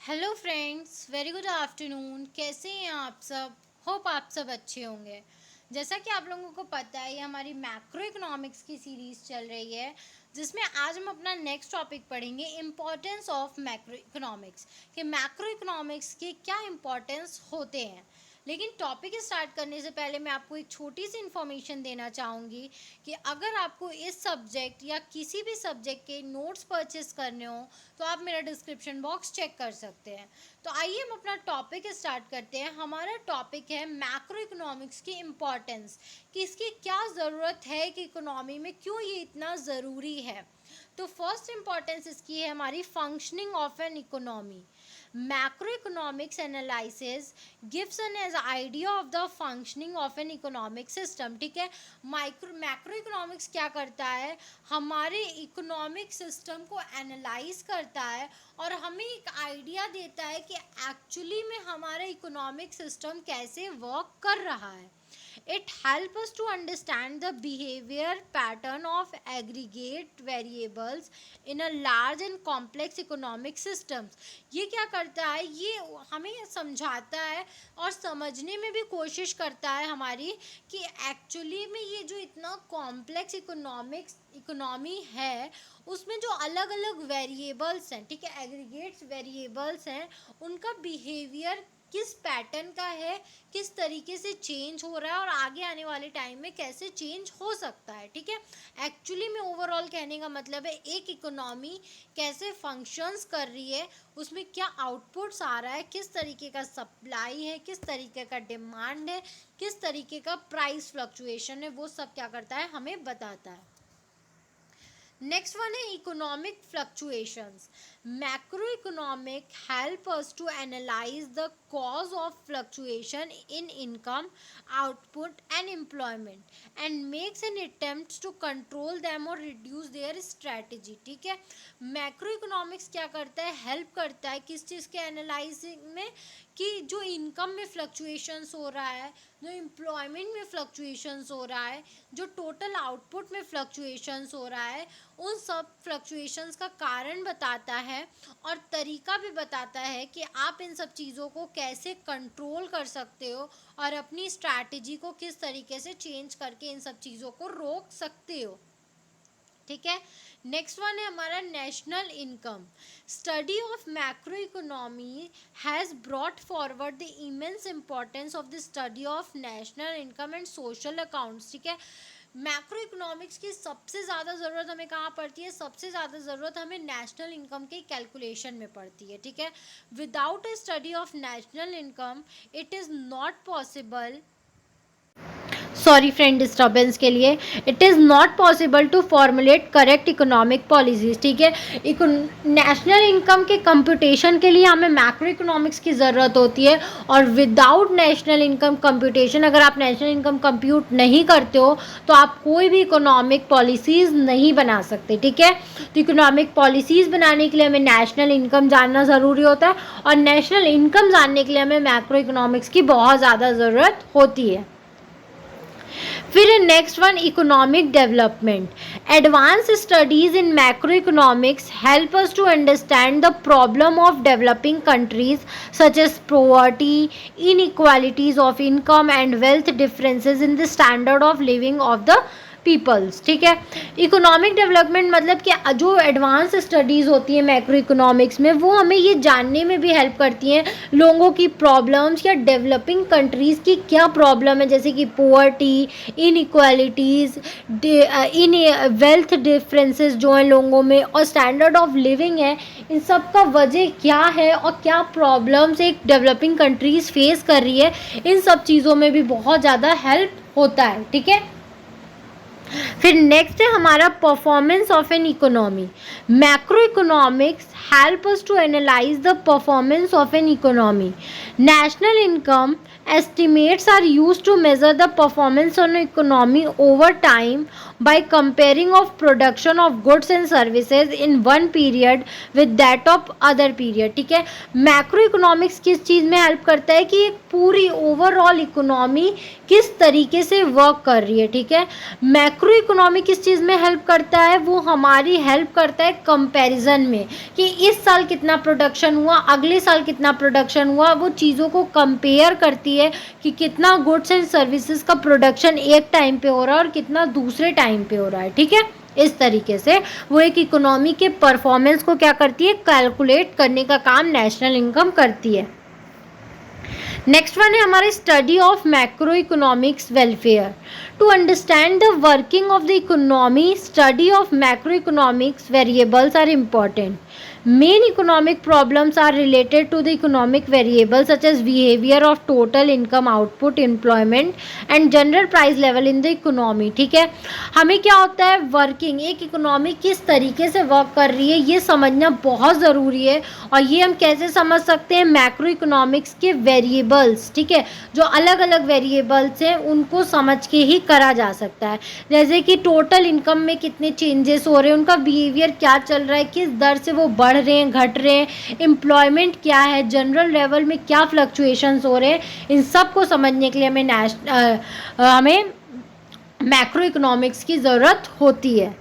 Hello friends, very good afternoon. कैसे हैं आप सब? होप आप सब अच्छे होंगे। जैसा कि आप लोगों को पता है, ये हमारी मैक्रो इकोनॉमिक्स की सीरीज़ चल रही है, जिसमें आज हम अपना नेक्स्ट टॉपिक पढ़ेंगे, इम्पोर्टेंस ऑफ मैक्रो इकोनॉमिक्स। कि मैक्रो इकोनॉमिक्स के क्या इम्पोर्टेंस होते हैं। लेकिन टॉपिक स्टार्ट करने से पहले मैं आपको एक छोटी सी इन्फॉर्मेशन देना चाहूँगी कि अगर आपको इस सब्जेक्ट या किसी भी सब्जेक्ट के नोट्स परचेस करने हो तो आप मेरा डिस्क्रिप्शन बॉक्स चेक कर सकते हैं। तो आइए हम अपना टॉपिक स्टार्ट करते हैं। हमारा टॉपिक है मैक्रो इकोनॉमिक्स की इम्पॉर्टेंस, कि इसकी क्या ज़रूरत है, कि इकोनॉमी में क्यों ये इतना ज़रूरी है। तो फर्स्ट इम्पॉर्टेंस इसकी है हमारी functioning of an economy. Macroeconomics analysis gives an as idea of the functioning of an economic system। ठीक है, मैक्रो इकोनॉमिक्स क्या करता है, हमारे इकोनॉमिक सिस्टम को एनालाइज करता है और हमें एक आइडिया देता है कि एक्चुअली में हमारा इकोनॉमिक सिस्टम कैसे वर्क कर रहा है। It helps us to understand the behavior pattern of aggregate variables in a large and complex economic systems। ये क्या करता है, ये हमें समझाता है और समझने में भी कोशिश करता है हमारी, कि एक्चुअली में ये जो इतना कॉम्प्लेक्स इकोनॉमी है, उसमें जो अलग अलग वेरिएबल्स हैं, ठीक है, एग्रीगेट्स वेरिएबल्स हैं, उनका बिहेवियर किस पैटर्न का है, किस तरीके से चेंज हो रहा है और आगे आने वाले टाइम में कैसे चेंज हो सकता है। ठीक है, एक्चुअली में ओवरऑल कहने का मतलब है एक इकोनॉमी कैसे फंक्शंस कर रही है, उसमें क्या आउटपुट्स आ रहा है, किस तरीके का सप्लाई है, किस तरीके का डिमांड है, किस तरीके का प्राइस फ्लक्चुएशन है, वो सब क्या करता है, हमें बताता है। नेक्स्ट वन है economic fluctuations. Macro economic help us to analyse the cause of fluctuation in income, output and employment and makes an attempt to control them और रिड्यूस देयर स्ट्रेटजी। ठीक है, मैक्रो इकोनॉमिक्स क्या करता है, help करता है किस चीज़ के एनालाइजिंग में, कि जो इनकम में फ्लक्चुएशंस हो रहा है, जो एम्प्लॉयमेंट में फ्लक्चुएशंस हो रहा है, जो टोटल आउटपुट में फ्लक्चुएशंस हो रहा है, उन सब फ्लक्चुएशंस का कारण बताता है और तरीका भी बताता है कि आप इन सब चीज़ों को कैसे कंट्रोल कर सकते हो और अपनी स्ट्रैटेजी को किस तरीके से चेंज करके इन सब चीज़ों को रोक सकते हो। ठीक है, नेक्स्ट वन है हमारा national income. Study of macro economy has brought forward the immense importance of the study of national income and social accounts. ठीक है, मैक्रो इकोनॉमिक्स की सबसे ज़्यादा ज़रूरत हमें कहाँ पड़ती है, सबसे ज़्यादा ज़रूरत हमें नेशनल इनकम के कैलकुलेशन में पड़ती है। ठीक है, without a study of national income it is not possible, sorry friend disturbance के लिए, it is not possible to formulate correct economic policies. ठीक है, नेशनल इनकम के कंप्यूटेशन के लिए हमें मैक्रो इकोनॉमिक्स की ज़रूरत होती है और विदाउट नेशनल इनकम कंप्यूटेशन, अगर आप नेशनल इनकम कंप्यूट नहीं करते हो तो आप कोई भी इकोनॉमिक पॉलिसीज़ नहीं बना सकते। ठीक है, तो इकोनॉमिक पॉलिसीज़ बनाने के लिए हमें नेशनल इनकम जानना ज़रूरी होता है और नेशनल इनकम जानने के लिए हमें मैक्रो इकोनॉमिक्स की बहुत ज़्यादा ज़रूरत होती है। फिर next one economic development. Advance studies in macro economics help us to understand the problem of developing countries such as poverty, inequalities of income and wealth differences in the standard of living of the peoples. ठीक है, economic development मतलब कि जो advance studies होती हैं macro economics में, वो हमें ये जानने में भी हेल्प करती हैं लोगों की प्रॉब्लम्स या डेवलपिंग कंट्रीज़ की क्या प्रॉब्लम है, जैसे कि poverty, inequalities, in wealth differences जो हैं लोगों में, और स्टैंडर्ड ऑफ लिविंग है, इन सब का वजह क्या है और क्या प्रॉब्लम्स एक डेवलपिंग कंट्रीज़ फेस कर रही है, इन सब चीज़ों में भी बहुत ज़्यादा हेल्प होता है। ठीक है, फिर नेक्स्ट है हमारा performance of an economy. Macro economics help us to analyse the performance of an economy. National income estimates are used to measure the performance on economy over time by comparing of production of goods and services in one period with that of other period. ठीक है, macro economics किस चीज़ में help करता है कि एक पूरी overall economy किस तरीके से वर्क कर रही है. ठीक है, मैक्रो इकोनॉमी किस चीज़ में हेल्प करता है, वो हमारी हेल्प करता है कंपैरिजन में कि इस साल कितना प्रोडक्शन हुआ, अगले साल कितना प्रोडक्शन हुआ. वो चीज़ों को कंपेयर करती है कि कितना गुड्स एंड सर्विसेज का प्रोडक्शन एक टाइम पे हो रहा है और कितना दूसरे टाइम पे हो रहा है. ठीक है, इस तरीके से वो एक इकोनॉमी के परफॉर्मेंस को क्या करती है, कैलकुलेट करने का काम नेशनल इनकम करती है. नेक्स्ट वन है हमारे study of macro economics welfare. To understand the working of the economy, study of macro economics variables are important. Main economic problems are related to the economic variables such as behavior of total income output, employment and general price level in the economy. ठीक है, हमें क्या होता है, working एक economy किस तरीके से वर्क कर रही है ये समझना बहुत ज़रूरी है. और ये हम कैसे समझ सकते हैं, मैक्रो इकोनॉमिक्स के वेरिएबल्स. ठीक है, जो अलग अलग वेरिएबल्स हैं उनको समझ के ही करा जा सकता है. जैसे कि टोटल इनकम में कितने चेंजेस हो रहे हैं, उनका बिहेवियर क्या चल रहा है, किस दर से वो बढ़ रहे हैं, घट रहे हैं, एम्प्लॉयमेंट क्या है, जनरल लेवल में क्या फ्लक्चुएशंस हो रहे हैं. इन सब को समझने के लिए हमें मैक्रो इकोनॉमिक्स की ज़रूरत होती है.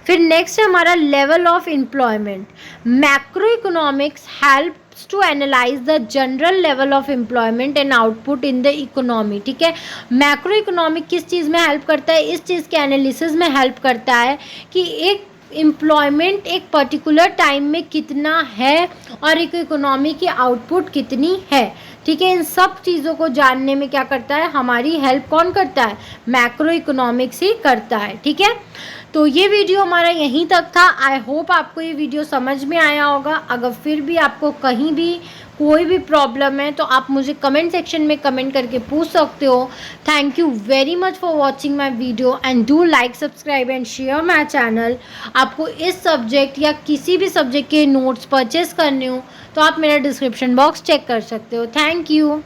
फिर नेक्स्ट है हमारा level of employment. Macro economics helps to analyse the general level of employment and output in the economy. ठीक है, मैक्रो इकोनॉमिक किस चीज़ में हेल्प करता है, इस चीज़ के एनालिसिस में हेल्प करता है कि एक एम्प्लॉयमेंट एक पर्टिकुलर टाइम में कितना है और एक इकोनॉमी की आउटपुट कितनी है. ठीक है, इन सब चीज़ों को जानने में क्या करता है, हमारी हेल्प कौन करता है, मैक्रो इकोनॉमिक्स ही करता है. ठीक है, तो ये वीडियो हमारा यहीं तक था. आई होप आपको ये वीडियो समझ में आया होगा. अगर फिर भी आपको कहीं भी कोई भी प्रॉब्लम है तो आप मुझे कमेंट सेक्शन में कमेंट करके पूछ सकते हो. Thank you very much for watching my video and do like, subscribe and share my channel. आपको इस सब्जेक्ट या किसी भी सब्जेक्ट के नोट्स परचेस करने हो तो आप मेरा डिस्क्रिप्शन बॉक्स चेक कर सकते हो. Thank you.